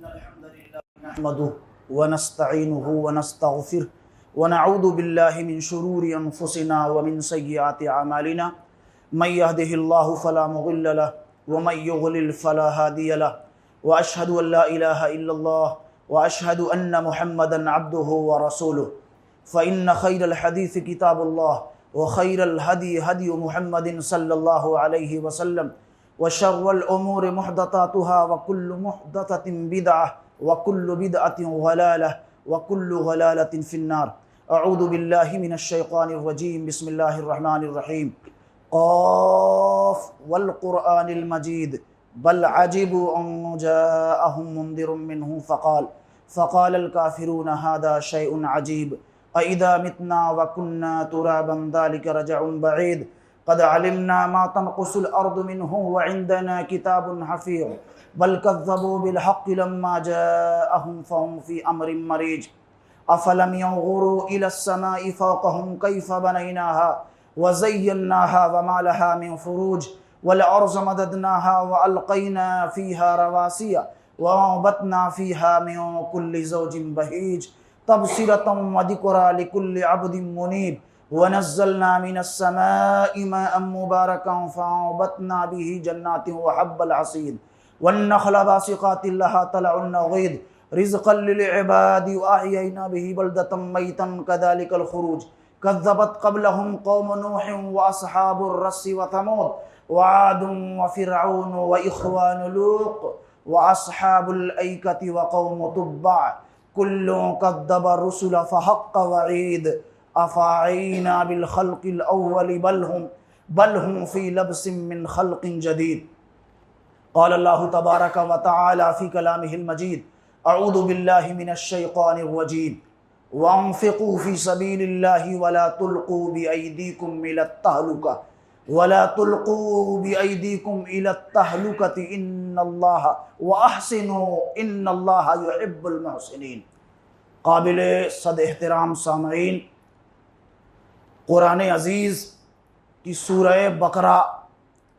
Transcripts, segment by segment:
إن الحمد لله نحمده ونستعينه ونستغفره ونعوذ بالله من شرور أنفسنا ومن سيئات أعمالنا من يهده الله فلا مضل له ومن يضلل فلا هادي له وأشهد أن لا إله إلا الله وأشهد أن محمدا عبده ورسوله فإن خير الحديث كتاب الله وخير الهدي هدي محمد صلى الله عليه وسلم وشر الأمور محدثاتها وكل محدثة بدعة وكل بدعة ضلالة وكل ضلالة في النار. أعوذ بالله من الشيطان الرجيم. بسم الله الرحمن الرحيم. قاف والقرآن المجيد بل عجبوا أن جاءهم منذر منهم فقال الكافرون هذا شيء عجيب أإذا متنا وكنا ترابا ذلك رجع بعيد قد علمنا ما تنقص الأرض منهم وعندنا كتاب حفيظ بل كذبوا بالحق لما جاءهم فهم في أمر مريج أفلم ينظروا إلى السماء فوقهم كيف بنيناها وزيناها وما لها من فروج والأرض مددناها وألقينا فيها رواسي وأنبتنا فيها من كل زوج بهيج تبصرة وذكرى لكل عبد منيب ونزلنا من السماء ماء مباركا فأنبتنا به جنات وحب الحصيد والنخل باسقات لها طلع نضيد رزقا للعباد وأحيينا به بلدة ميتا كذلك الخروج كذبت قبلهم قوم نوح وأصحاب الرس وثمود وعاد وفرعون وإخوان لوط وأصحاب الأيكة وقوم تبع كل كذب الرسل فحق وعيد أفعينا بالخلق الأول بل هم في لبس من خلق جديد. قال الله تبارك وتعالى في كلامه المجيد أعوذ بالله من الشيطان الرجيم وأنفقوا في سبيل الله ولا تلقوا بأيديكم إلى التهلكة إن الله وأحسنوا إن الله يحب المحسنين. قابل صد احترام سامعین، قرآن عزیز کی سورہ بقرہ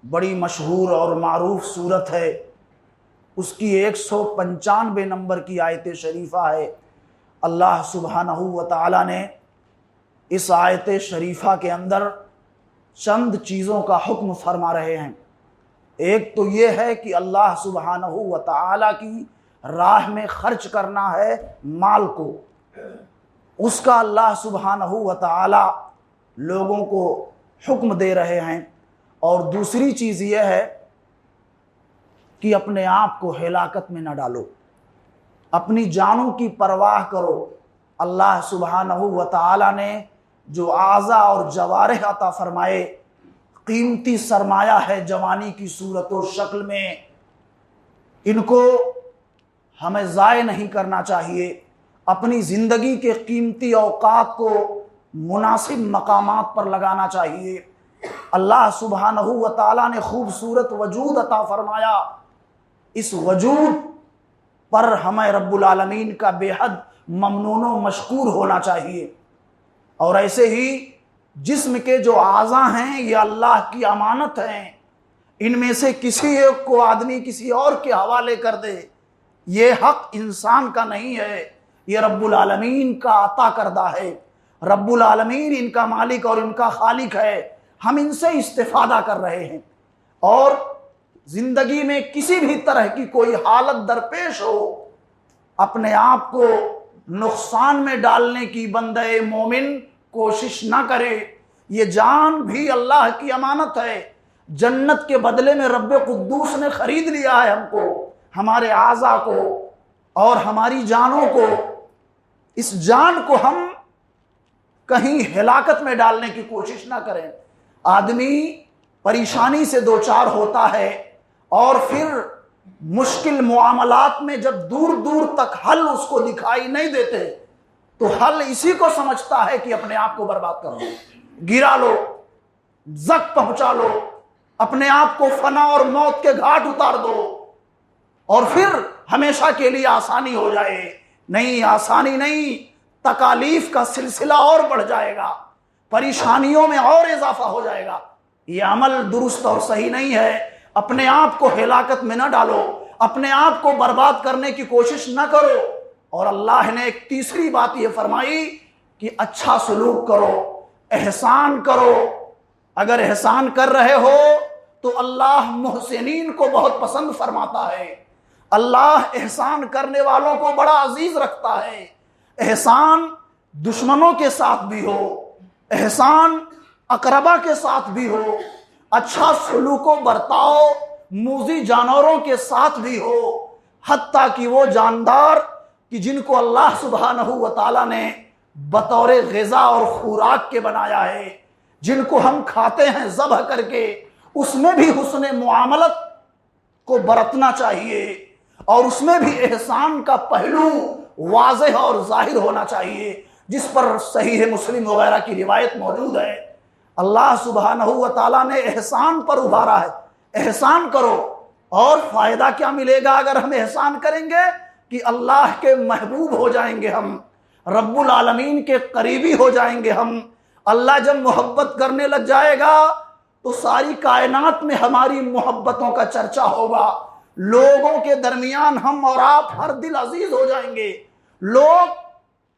بڑی مشہور اور معروف سورت ہے. اس کی 195 نمبر کی آیت شریفہ ہے. اللہ سبحانہ و تعالی نے اس آیت شریفہ کے اندر چند چیزوں کا حکم فرما رہے ہیں. ایک تو یہ ہے کہ اللہ سبحانہ و تعالی کی راہ میں خرچ کرنا ہے مال کو، اس کا اللہ سبحانہ و تعالی لوگوں کو حکم دے رہے ہیں. اور دوسری چیز یہ ہے کہ اپنے آپ کو ہلاکت میں نہ ڈالو، اپنی جانوں کی پرواہ کرو. اللہ سبحانہ و تعالی نے جو اعضاء اور جوارح عطا فرمائے، قیمتی سرمایہ ہے جوانی کی صورت و شکل میں، ان کو ہمیں ضائع نہیں کرنا چاہیے. اپنی زندگی کے قیمتی اوقات کو مناسب مقامات پر لگانا چاہیے. اللہ سبحانہ و تعالی نے خوبصورت وجود عطا فرمایا، اس وجود پر ہمیں رب العالمین کا بے حد ممنون و مشکور ہونا چاہیے. اور ایسے ہی جسم کے جو اعضاء ہیں یہ اللہ کی امانت ہیں، ان میں سے کسی ایک کو آدمی کسی اور کے حوالے کر دے، یہ حق انسان کا نہیں ہے، یہ رب العالمین کا عطا کردہ ہے. رب العالمین ان کا مالک اور ان کا خالق ہے، ہم ان سے استفادہ کر رہے ہیں. اور زندگی میں کسی بھی طرح کی کوئی حالت درپیش ہو، اپنے آپ کو نقصان میں ڈالنے کی بندہ مومن کوشش نہ کرے. یہ جان بھی اللہ کی امانت ہے، جنت کے بدلے میں رب قدوس نے خرید لیا ہے ہم کو، ہمارے اعضاء کو اور ہماری جانوں کو. اس جان کو ہم کہیں ہلاکت میں ڈالنے کی کوشش نہ کریں. آدمی پریشانی سے دوچار ہوتا ہے اور پھر مشکل معاملات میں جب دور دور تک حل اس کو دکھائی نہیں دیتے تو حل اسی کو سمجھتا ہے کہ اپنے آپ کو برباد کر لو، گرا لو، زخم پہنچا لو، اپنے آپ کو فنا اور موت کے گھاٹ اتار دو اور پھر ہمیشہ کے لیے آسانی ہو جائے. نہیں، آسانی نہیں، تکالیف کا سلسلہ اور بڑھ جائے گا، پریشانیوں میں اور اضافہ ہو جائے گا. یہ عمل درست اور صحیح نہیں ہے. اپنے آپ کو ہلاکت میں نہ ڈالو، اپنے آپ کو برباد کرنے کی کوشش نہ کرو۔ اور اللہ نے ایک تیسری بات یہ فرمائی کہ اچھا سلوک کرو، احسان کرو۔ اگر احسان کر رہے ہو تو اللہ محسنین کو بہت پسند فرماتا ہے، اللہ احسان کرنے والوں کو بڑا عزیز رکھتا ہے۔ احسان دشمنوں کے ساتھ بھی ہو، احسان اقربا کے ساتھ بھی ہو، اچھا سلوک و برتاؤ موذی جانوروں کے ساتھ بھی ہو، حتیٰ کہ وہ جاندار کہ جن کو اللہ سبحانہ و تعالیٰ نے بطور غذا اور خوراک کے بنایا ہے، جن کو ہم کھاتے ہیں ذبح کر کے، اس میں بھی حسن معاملت کو برتنا چاہیے، اور اس میں بھی احسان کا پہلو واضح اور ظاہر ہونا چاہیے، جس پر صحیح مسلم وغیرہ کی روایت موجود ہے۔ اللہ سبحانہ و تعالیٰ نے احسان پر ابھارا ہے، احسان کرو۔ اور فائدہ کیا ملے گا اگر ہم احسان کریں گے؟ کہ اللہ کے محبوب ہو جائیں گے ہم، رب العالمین کے قریبی ہو جائیں گے ہم۔ اللہ جب محبت کرنے لگ جائے گا تو ساری کائنات میں ہماری محبتوں کا چرچا ہوگا، لوگوں کے درمیان ہم اور آپ ہر دل عزیز ہو جائیں گے، لوگ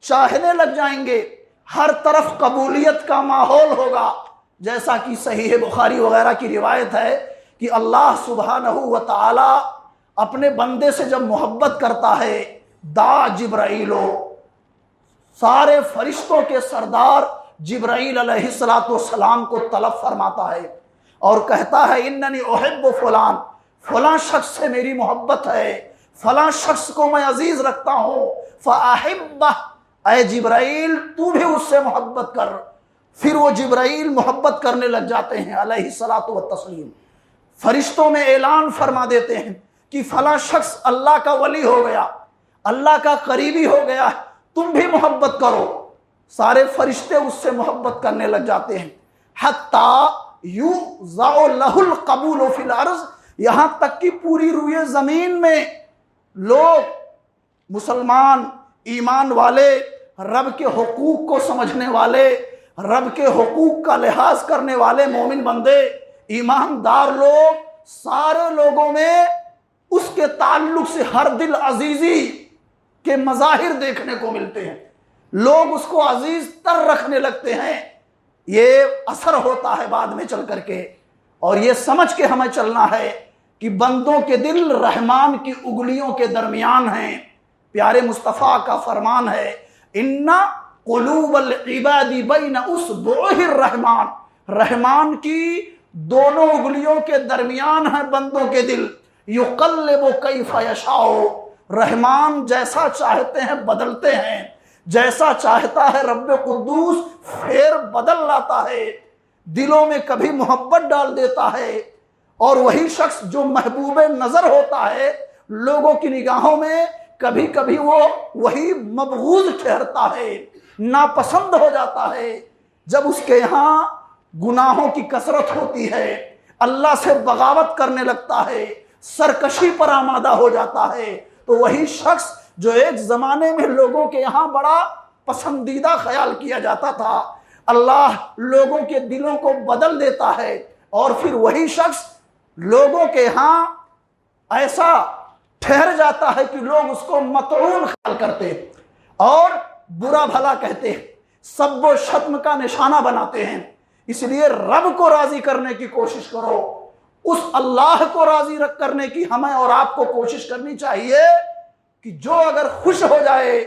چاہنے لگ جائیں گے، ہر طرف قبولیت کا ماحول ہوگا۔ جیسا کہ صحیح بخاری وغیرہ کی روایت ہے کہ اللہ سبحانہ و تعالی اپنے بندے سے جب محبت کرتا ہے، دا جبرائیلو، سارے فرشتوں کے سردار جبرائیل علیہ السلام کو طلب فرماتا ہے اور کہتا ہے اننی احب فلان، فلاں شخص سے میری محبت ہے، فلاں شخص کو میں عزیز رکھتا ہوں، فاحبہ، اے جبرائیل تو بھی اس سے محبت کر۔ پھر وہ جبرائیل محبت کرنے لگ جاتے ہیں علیہ الصلاۃ والتسلیم، فرشتوں میں اعلان فرما دیتے ہیں کہ فلاں شخص اللہ کا ولی ہو گیا، اللہ کا قریبی ہو گیا، تم بھی محبت کرو۔ سارے فرشتے اس سے محبت کرنے لگ جاتے ہیں، حتیٰ یوضع لہ القبول فی الارض، یہاں تک کہ پوری روئے زمین میں لوگ، مسلمان، ایمان والے، رب کے حقوق کو سمجھنے والے، رب کے حقوق کا لحاظ کرنے والے مومن بندے، ایماندار لوگ، سارے لوگوں میں اس کے تعلق سے ہر دل عزیزی کے مظاہر دیکھنے کو ملتے ہیں، لوگ اس کو عزیز تر رکھنے لگتے ہیں۔ یہ اثر ہوتا ہے بعد میں چل کر کے، اور یہ سمجھ کے ہمیں چلنا ہے کہ بندوں کے دل رحمان کی انگلیوں کے درمیان ہیں۔ پیارے مصطفیٰ کا فرمان ہے ان قلوب العباد بین اصبع الرحمن، رحمان کی دونوں انگلیوں کے درمیان ہیں بندوں کے دل، یقلب کیف یشاء، رحمان جیسا چاہتے ہیں بدلتے ہیں، جیسا چاہتا ہے رب قدوس پھر بدل لاتا ہے، دلوں میں کبھی محبت ڈال دیتا ہے، اور وہی شخص جو محبوب نظر ہوتا ہے لوگوں کی نگاہوں میں کبھی کبھی وہ وہی مبغوض ٹھہرتا ہے، ناپسند ہو جاتا ہے۔ جب اس کے یہاں گناہوں کی کثرت ہوتی ہے، اللہ سے بغاوت کرنے لگتا ہے، سرکشی پر آمادہ ہو جاتا ہے، تو وہی شخص جو ایک زمانے میں لوگوں کے یہاں بڑا پسندیدہ خیال کیا جاتا تھا، اللہ لوگوں کے دلوں کو بدل دیتا ہے، اور پھر وہی شخص لوگوں کے ہاں ایسا ٹھہر جاتا ہے کہ لوگ اس کو مطعون خیال کرتے اور برا بھلا کہتے ہیں، سب و شتم کا نشانہ بناتے ہیں۔ اس لیے رب کو راضی کرنے کی کوشش کرو، اس اللہ کو راضی کرنے کی ہمیں اور آپ کو کوشش کرنی چاہیے کہ جو اگر خوش ہو جائے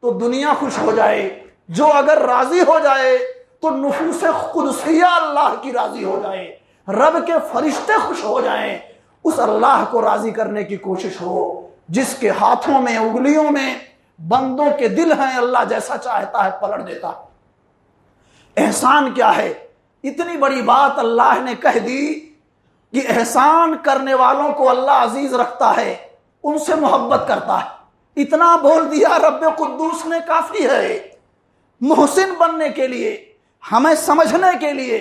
تو دنیا خوش ہو جائے، جو اگر راضی ہو جائے تو نفوس قدسیہ اللہ کی راضی ہو جائے، رب کے فرشتے خوش ہو جائیں، اس اللہ کو راضی کرنے کی کوشش ہو جس کے ہاتھوں میں انگلیوں میں بندوں کے دل ہیں، اللہ جیسا چاہتا ہے پلٹ دیتا۔ احسان کیا ہے؟ اتنی بڑی بات اللہ نے کہہ دی کہ احسان کرنے والوں کو اللہ عزیز رکھتا ہے، ان سے محبت کرتا ہے، اتنا بول دیا رب قدوس نے کافی ہے۔ محسن بننے کے لیے، ہمیں سمجھنے کے لیے،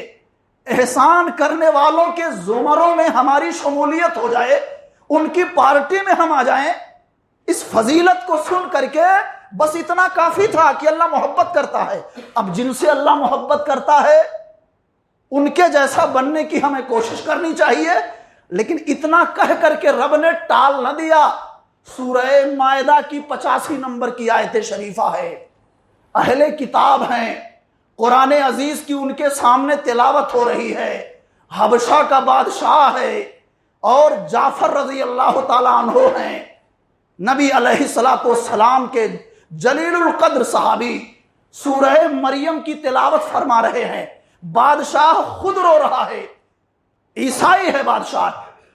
احسان کرنے والوں کے زمروں میں ہماری شمولیت ہو جائے، ان کی پارٹی میں ہم آ جائیں، اس فضیلت کو سن کر کے بس اتنا کافی تھا کہ اللہ محبت کرتا ہے۔ اب جن سے اللہ محبت کرتا ہے ان کے جیسا بننے کی ہمیں کوشش کرنی چاہیے، لیکن اتنا کہہ کر کے رب نے ٹال نہ دیا. سورہ مائدہ کی 85 نمبر کی آیت شریفہ ہے. اہل کتاب ہیں, قرآن عزیز کی ان کے سامنے تلاوت ہو رہی ہے. حبشہ کا بادشاہ ہے اور جعفر رضی اللہ تعالیٰ عنہ ہیں, نبی علیہ الصلوۃ والسلام کے جلیل القدر صحابی. سورہ مریم کی تلاوت فرما رہے ہیں. بادشاہ خود رو رہا ہے, عیسائی ہے بادشاہ,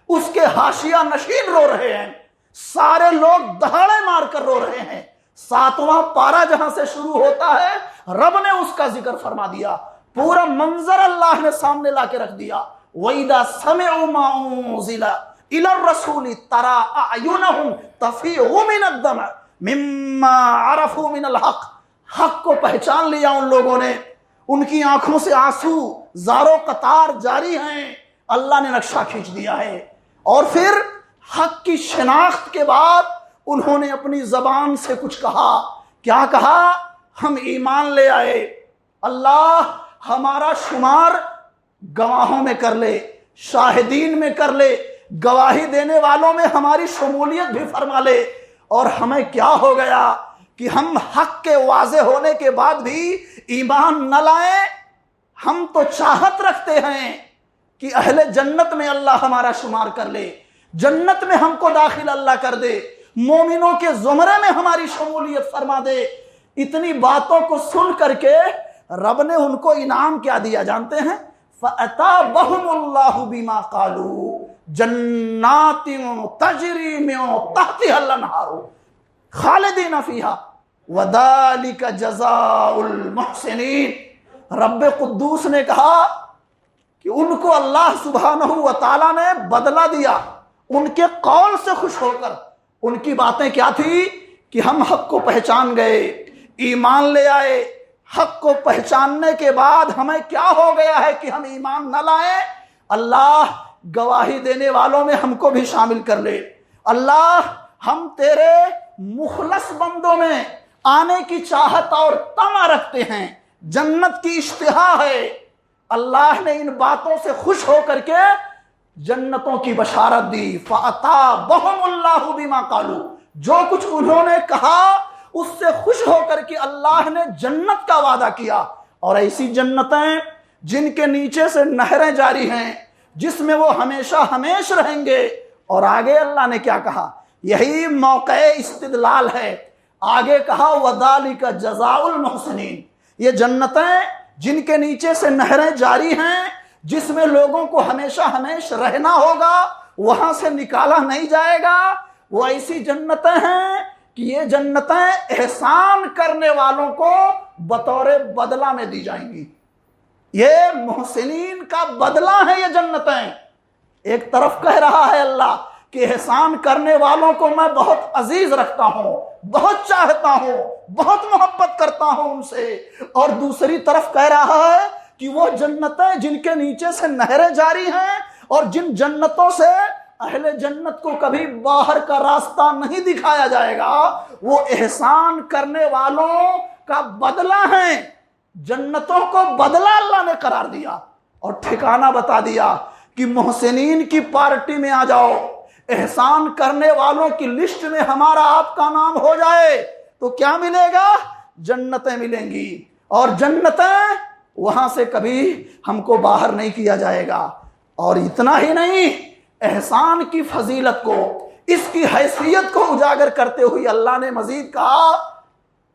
اس کے حاشیہ نشین رو رہے ہیں, سارے لوگ دہاڑے مار کر رو رہے ہیں. 7واں پارہ جہاں سے شروع ہوتا ہے رب نے اس کا ذکر فرما دیا. پورا منظر اللہ نے سامنے لا کے رکھ دیا. وَإِذَا سَمِعُوا مَا أُنزِلَ إِلَى الرَّسُولِ تَرَىٰ أَعْيُنَهُمْ تَفِيضُ مِنَ الدَّمْعِ مِمَّا عَرَفُوا مِنَ الْحَقِّ. حق کو پہچان لیا ان لوگوں نے, ان کی آنکھوں سے آنسو زارو قطار جاری ہیں. اللہ نے نقشہ کھینچ دیا ہے. اور پھر حق کی شناخت کے بعد انہوں نے اپنی زبان سے کچھ کہا. کیا کہا؟ ہم ایمان لے آئے, اللہ ہمارا شمار گواہوں میں کر لے, شاہدین میں کر لے, گواہی دینے والوں میں ہماری شمولیت بھی فرما لے. اور ہمیں کیا ہو گیا کہ ہم حق کے واضح ہونے کے بعد بھی ایمان نہ لائیں. ہم تو چاہت رکھتے ہیں کہ اہل جنت میں اللہ ہمارا شمار کر لے, جنت میں ہم کو داخل اللہ کر دے, مومنوں کے زمرے میں ہماری شمولیت فرما دے. اتنی باتوں کو سن کر کے رب نے ان کو انعام کیا دیا جانتے ہیں؟ فَأَتَابَهُمُ اللَّهُ بِمَا قَالُوا جَنَّاتٍ تَجْرِي مِن تَحْتِهَا الْأَنْهَارُ خَالِدِينَ فِيهَا وَذَلِكَ جَزَاءُ الْمُحْسِنِينَ. رب قدوس نے کہا کہ ان کو اللہ سبحانہ و تعالیٰ نے بدلہ دیا ان کے قول سے خوش ہو کر. ان کی باتیں کیا تھی کہ ہم حق کو پہچان گئے, ایمان لے آئے. حق کو پہچاننے کے بعد ہمیں کیا ہو گیا ہے کہ ہم ایمان نہ لائیں؟ اللہ گواہی دینے والوں میں ہم کو بھی شامل کر لے. اللہ ہم تیرے مخلص بندوں میں آنے کی چاہت اور طمع رکھتے ہیں, جنت کی اشتہا ہے. اللہ نے ان باتوں سے خوش ہو کر کے جنتوں کی بشارت دی. فَأَتَابَهُمُ اللَّهُ بِمَا قَالُوا. جو کچھ انہوں نے کہا اس سے خوش ہو کر کے اللہ نے جنت کا وعدہ کیا. اور ایسی جنتیں جن کے نیچے سے نہریں جاری ہیں, جس میں وہ ہمیشہ ہمیش رہیں گے. اور آگے اللہ نے کیا کہا؟ یہی موقع استدلال ہے. آگے کہا وَذَلِكَ جَزَاءُ الْمُحْسِنِينَ. یہ جنتیں جن کے نیچے سے نہریں جاری ہیں, جس میں لوگوں کو ہمیشہ ہمیش رہنا ہوگا, وہاں سے نکالا نہیں جائے گا, وہ ایسی جنتیں ہیں کہ یہ جنتیں احسان کرنے والوں کو بطور بدلہ میں دی جائیں گی. یہ محسنین کا بدلہ ہے یہ جنتیں. ایک طرف کہہ رہا ہے اللہ کہ احسان کرنے والوں کو میں بہت عزیز رکھتا ہوں, بہت چاہتا ہوں, بہت محبت کرتا ہوں ان سے. اور دوسری طرف کہہ رہا ہے کہ وہ جنتیں جن کے نیچے سے نہریں جاری ہیں, اور جن جنتوں سے اہل جنت کو کبھی باہر کا راستہ نہیں دکھایا جائے گا, وہ احسان کرنے والوں کا بدلہ ہیں. جنتوں کو بدلہ اللہ نے قرار دیا اور ٹھکانہ بتا دیا کہ محسنین کی پارٹی میں آ جاؤ. احسان کرنے والوں کی لسٹ میں ہمارا آپ کا نام ہو جائے تو کیا ملے گا؟ جنتیں ملیں گی. اور جنتیں وہاں سے کبھی ہم کو باہر نہیں کیا جائے گا. اور اتنا ہی نہیں, احسان کی فضیلت کو, اس کی حیثیت کو اجاگر کرتے ہوئے اللہ نے مزید کہا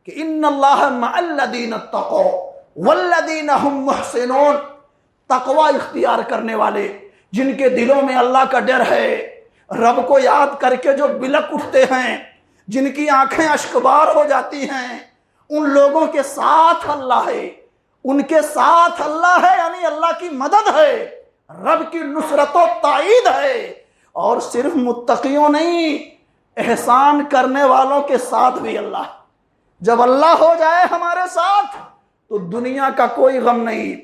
کہ ان اللہ مع الذین اتقوا والذین هم محسنون. تقوی اختیار کرنے والے, جن کے دلوں میں اللہ کا ڈر ہے, رب کو یاد کر کے جو بلک اٹھتے ہیں, جن کی آنکھیں اشکبار ہو جاتی ہیں, ان لوگوں کے ساتھ اللہ ہے. ان کے ساتھ اللہ ہے یعنی اللہ کی مدد ہے, رب کی نصرت و تائید ہے. اور صرف متقیوں نہیں, احسان کرنے والوں کے ساتھ بھی اللہ. جب اللہ ہو جائے ہمارے ساتھ تو دنیا کا کوئی غم نہیں,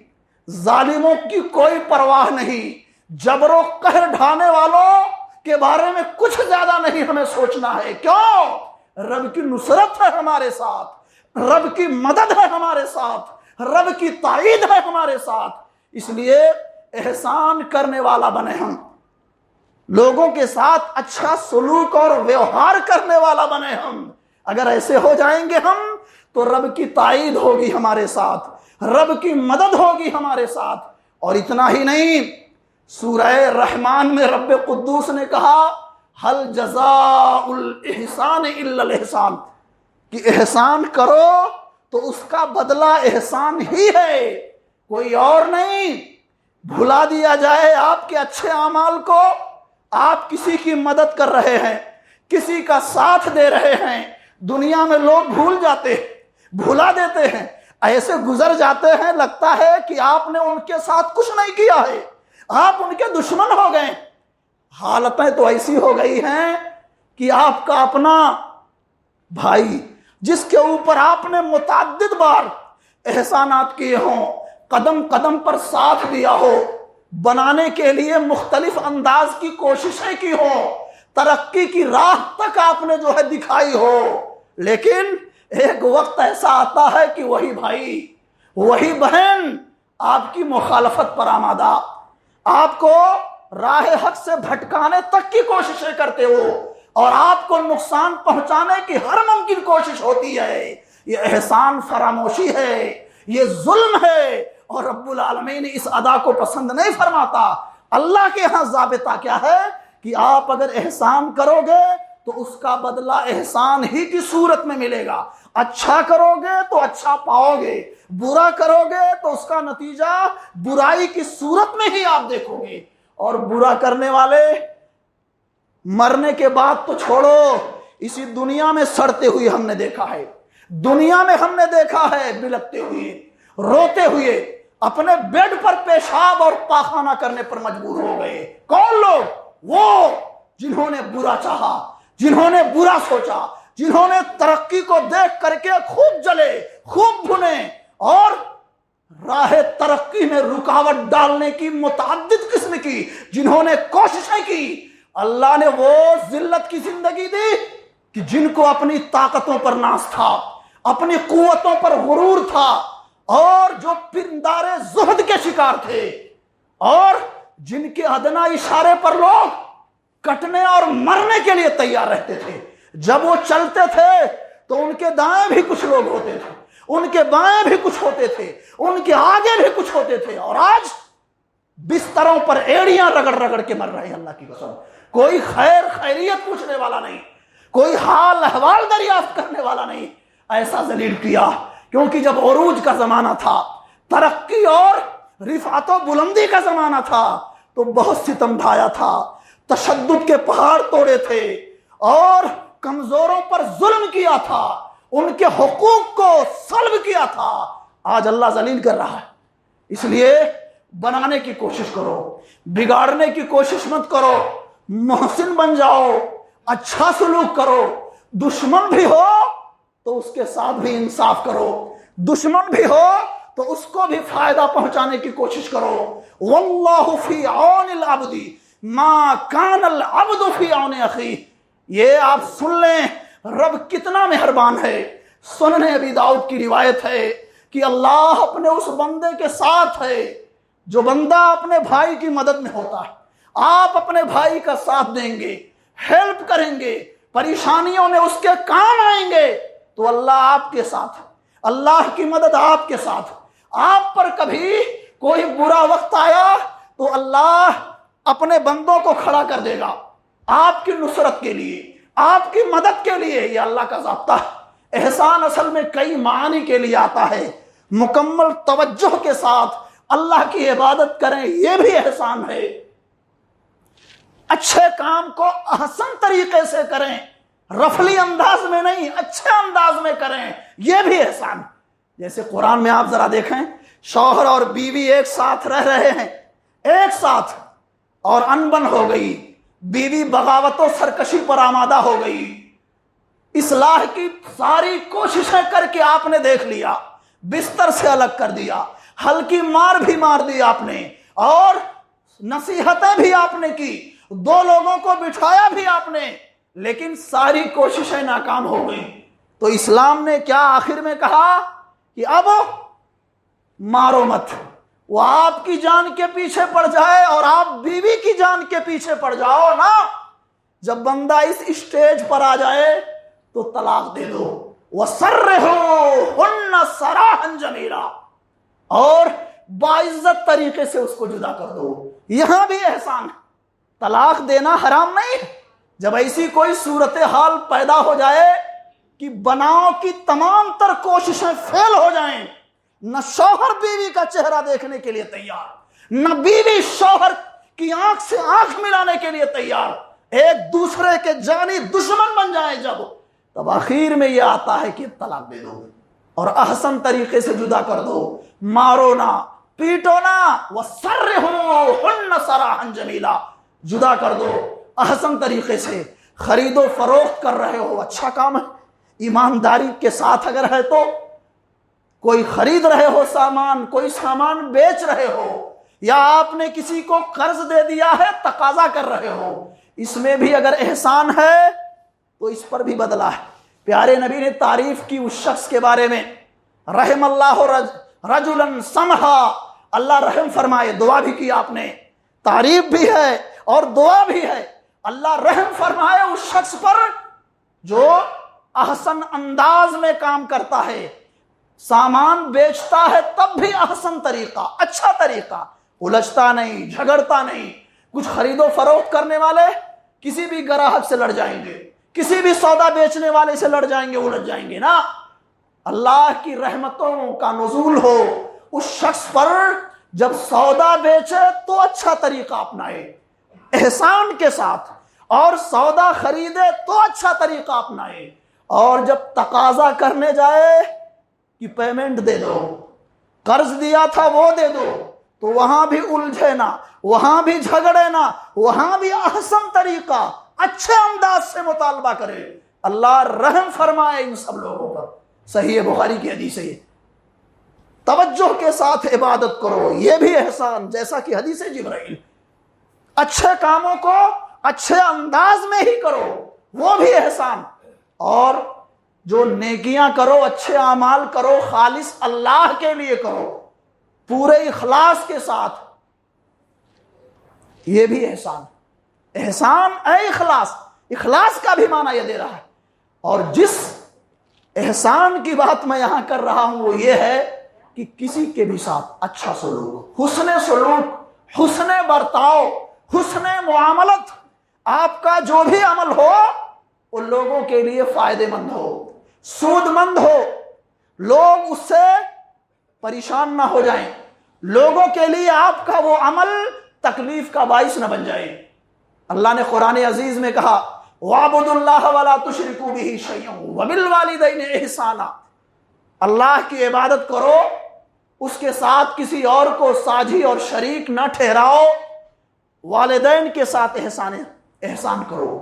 ظالموں کی کوئی پرواہ نہیں, جبر و قہر ڈھانے والوں کے بارے میں کچھ زیادہ نہیں ہمیں سوچنا ہے. کیوں؟ رب کی نصرت ہے ہمارے ساتھ, رب کی مدد ہے ہمارے ساتھ, رب کی تائید ہے ہمارے ساتھ. اس لیے احسان کرنے والا بنے ہم. لوگوں کے ساتھ اچھا سلوک اور ویوہار کرنے والا بنے ہم. اگر ایسے ہو جائیں گے ہم تو رب کی تائید ہوگی ہمارے ساتھ، رب کی مدد ہوگی ہمارے ساتھ. اور اتنا ہی نہیں، سورہ رحمان میں رب قدوس نے کہا حل جزاء الاحسان الا الاحسان، کہ احسان کرو تو اس کا بدلہ احسان ہی ہے، کوئی اور نہیں. بھلا دیا جائے آپ کے اچھے اعمال کو، آپ کسی کی مدد کر رہے ہیں، کسی کا ساتھ دے رہے ہیں. دنیا میں لوگ بھول جاتے ہیں، بھلا دیتے ہیں، ایسے گزر جاتے ہیں، لگتا ہے کہ آپ نے ان کے ساتھ کچھ نہیں کیا ہے، آپ ان کے دشمن ہو گئے. حالتیں تو ایسی ہو گئی ہیں کہ آپ کا اپنا بھائی جس کے اوپر آپ نے متعدد بار احسانات کیے ہوں، قدم قدم پر ساتھ دیا ہو، بنانے کے لیے مختلف انداز کی کوششیں کی ہوں، ترقی کی راہ تک آپ نے جو ہے دکھائی ہو، لیکن ایک وقت ایسا آتا ہے کہ وہی بھائی، وہی بہن آپ کی مخالفت پر آمادہ، آپ کو راہ حق سے بھٹکانے تک کی کوششیں کرتے ہو، اور آپ کو نقصان پہنچانے کی ہر ممکن کوشش ہوتی ہے. یہ احسان فراموشی ہے، یہ ظلم ہے، اور رب العالمین اس ادا کو پسند نہیں فرماتا. اللہ کے ہاں ضابطہ کیا ہے کہ آپ اگر احسان کرو گے تو اس کا بدلہ احسان ہی کی صورت میں ملے گا. اچھا کرو گے تو اچھا پاؤ گے، برا کرو گے تو اس کا نتیجہ برائی کی صورت میں ہی آپ دیکھو گے. اور برا کرنے والے مرنے کے بعد تو چھوڑو، اسی دنیا میں سڑتے ہوئے ہم نے دیکھا ہے، دنیا میں ہم نے دیکھا ہے بلکتے ہوئے، روتے ہوئے، اپنے بیڈ پر پیشاب اور پاخانہ کرنے پر مجبور ہو گئے. کون لوگ؟ وہ جنہوں نے برا چاہا، جنہوں نے برا سوچا، جنہوں نے ترقی کو دیکھ کر کے خوب جلے، خوب بھنے، اور راہ ترقی میں رکاوٹ ڈالنے کی متعدد قسم کی جنہوں نے کوششیں کی. اللہ نے وہ ذلت کی زندگی دی کہ جن کو اپنی طاقتوں پر ناز تھا، اپنی قوتوں پر غرور تھا، اور جو پندار زہد کے شکار تھے، اور جن کے ادنا اشارے پر لوگ کٹنے اور مرنے کے لیے تیار رہتے تھے. جب وہ چلتے تھے تو ان کے دائیں بھی کچھ لوگ ہوتے تھے، ان کے بائیں بھی کچھ ہوتے تھے، ان کے آگے بھی کچھ ہوتے تھے، اور آج بستروں پر ایڑیاں رگڑ رگڑ کے مر رہے ہیں. اللہ کی قسم، کوئی خیر خیریت پوچھنے والا نہیں، کوئی حال احوال دریافت کرنے والا نہیں. ایسا ذلیل کیا کیونکہ جب عروج کا زمانہ تھا، ترقی اور رفعت و بلندی کا زمانہ تھا، تو بہت ستم ڈھایا تھا، تشدد کے پہاڑ توڑے تھے، اور کمزوروں پر ظلم کیا تھا، ان کے حقوق کو سلب کیا تھا. آج اللہ ذلیل کر رہا ہے. اس لیے بنانے کی کوشش کرو، بگاڑنے کی کوشش مت کرو، محسن بن جاؤ، اچھا سلوک کرو. دشمن بھی ہو تو اس کے ساتھ بھی انصاف کرو، دشمن بھی ہو تو اس کو بھی فائدہ پہنچانے کی کوشش کرو. واللہ فی عون العبد ما کان العبد فی عون اخیہ. یہ آپ سن لیں، رب کتنا مہربان ہے. سنن ابی داؤد کی روایت ہے کہ اللہ اپنے اس بندے کے ساتھ ہے جو بندہ اپنے بھائی کی مدد میں ہوتا ہے. آپ اپنے بھائی کا ساتھ دیں گے، ہیلپ کریں گے، پریشانیوں میں اس کے کام آئیں گے، تو اللہ آپ کے ساتھ ہے، اللہ کی مدد آپ کے ساتھ. آپ پر کبھی کوئی برا وقت آیا تو اللہ اپنے بندوں کو کھڑا کر دے گا آپ کی نصرت کے لیے، آپ کی مدد کے لیے. یہ اللہ کا ضابطہ ہے. احسان اصل میں کئی معانی کے لیے آتا ہے. مکمل توجہ کے ساتھ اللہ کی عبادت کریں، یہ بھی احسان ہے. اچھے کام کو احسن طریقے سے کریں، رفلی انداز میں نہیں، اچھے انداز میں کریں، یہ بھی احسان. جیسے قرآن میں آپ ذرا دیکھیں، شوہر اور بیوی ایک ساتھ رہ رہے ہیں، ایک ساتھ، اور انبن ہو گئی، بیوی بغاوت و سرکشی پر آمادہ ہو گئی. اصلاح کی ساری کوششیں کر کے آپ نے دیکھ لیا، بستر سے الگ کر دیا، ہلکی مار بھی مار دی آپ نے، اور نصیحتیں بھی آپ نے کی، دو لوگوں کو بٹھایا بھی آپ نے، لیکن ساری کوششیں ناکام ہو گئی. تو اسلام نے کیا آخر میں کہا کہ اب مارو مت، وہ آپ کی جان کے پیچھے پڑ جائے اور آپ بیوی کی جان کے پیچھے پڑ جاؤ نا، جب بندہ اس اسٹیج پر آ جائے تو طلاق دے دو، وَسَرِّحُوهُنَّ سَرَاحًا جَمِيلًا، اور باعزت طریقے سے اس کو جدا کر دو۔ یہاں بھی احسان ہے، طلاق دینا حرام نہیں۔ جب ایسی کوئی صورتحال پیدا ہو جائے کہ بناؤ کی تمام تر کوششیں فیل ہو جائیں، نہ شوہر بیوی کا چہرہ دیکھنے کے لیے تیار، نہ بیوی شوہر کی آنکھ سے آنکھ ملانے کے لیے تیار، ایک دوسرے کے جانی دشمن بن جائیں، جب تب آخر میں یہ آتا ہے کہ طلاق دے دو اور احسن طریقے سے جدا کر دو، مارو نہ، پیٹو نہ، وَسَرِّحُوهُنَّ سَرَاحًا جَمِيلًا، جدا کر دو احسن طریقے سے۔ خرید و فروخت کر رہے ہو، اچھا کام ہے، ایمانداری کے ساتھ اگر ہے تو، کوئی خرید رہے ہو سامان، کوئی سامان بیچ رہے ہو، یا آپ نے کسی کو قرض دے دیا ہے تقاضا کر رہے ہو، اس میں بھی اگر احسان ہے تو اس پر بھی بدلہ ہے۔ پیارے نبی نے تعریف کی اس شخص کے بارے میں، رحم اللہ رجلا سمحا، اللہ رحم فرمائے، دعا بھی کی آپ نے، تعریف بھی ہے اور دعا بھی ہے، اللہ رحم فرمائے اس شخص پر جو احسن انداز میں کام کرتا ہے، سامان بیچتا ہے تب بھی احسن طریقہ، اچھا طریقہ، الجھتا نہیں، جھگڑتا نہیں۔ کچھ خرید و فروخت کرنے والے کسی بھی گراہک سے لڑ جائیں گے، کسی بھی سودا بیچنے والے سے لڑ جائیں گے، الجھ جائیں گے نا۔ اللہ کی رحمتوں کا نزول ہو اس شخص پر، جب سودا بیچے تو اچھا طریقہ اپنائے احسان کے ساتھ، اور سودا خریدے تو اچھا طریقہ اپنائے، اور جب تقاضا کرنے جائے کہ پیمنٹ دے دو، قرض دیا تھا وہ دے دو، تو وہاں بھی الجھے نہ، وہاں بھی جھگڑے نہ، وہاں بھی احسن طریقہ، اچھے انداز سے مطالبہ کرے۔ اللہ رحم فرمائے ان سب لوگوں پر۔ صحیح بخاری کی حدیث ہے، توجہ کے ساتھ عبادت کرو، یہ بھی احسان، جیسا کہ حدیث جبرائیل، اچھے کاموں کو اچھے انداز میں ہی کرو، وہ بھی احسان، اور جو نیکیاں کرو، اچھے اعمال کرو، خالص اللہ کے لیے کرو، پورے اخلاص کے ساتھ، یہ بھی احسان۔ احسان اے اخلاص، اخلاص کا بھی معنی یہ دے رہا ہے۔ اور جس احسان کی بات میں یہاں کر رہا ہوں وہ یہ ہے کہ کسی کے بھی ساتھ اچھا سلوک، حسن برتاؤ، حسن معاملت، آپ کا جو بھی عمل ہو وہ لوگوں کے لیے فائدہ مند ہو، سود مند ہو، لوگ اس سے پریشان نہ ہو جائیں، لوگوں کے لیے آپ کا وہ عمل تکلیف کا باعث نہ بن جائے۔ اللہ نے قرآن عزیز میں کہا وَاعْبُدُوا اللَّهَ وَلَا تُشْرِكُوا بِهِ شَيْئًا وَبِالْوَالِدَيْنِ إِحْسَانًا، اللہ کی عبادت کرو، اس کے ساتھ کسی اور کو ساجھی اور شریک نہ ٹھہراؤ، والدین کے ساتھ احسان کرو،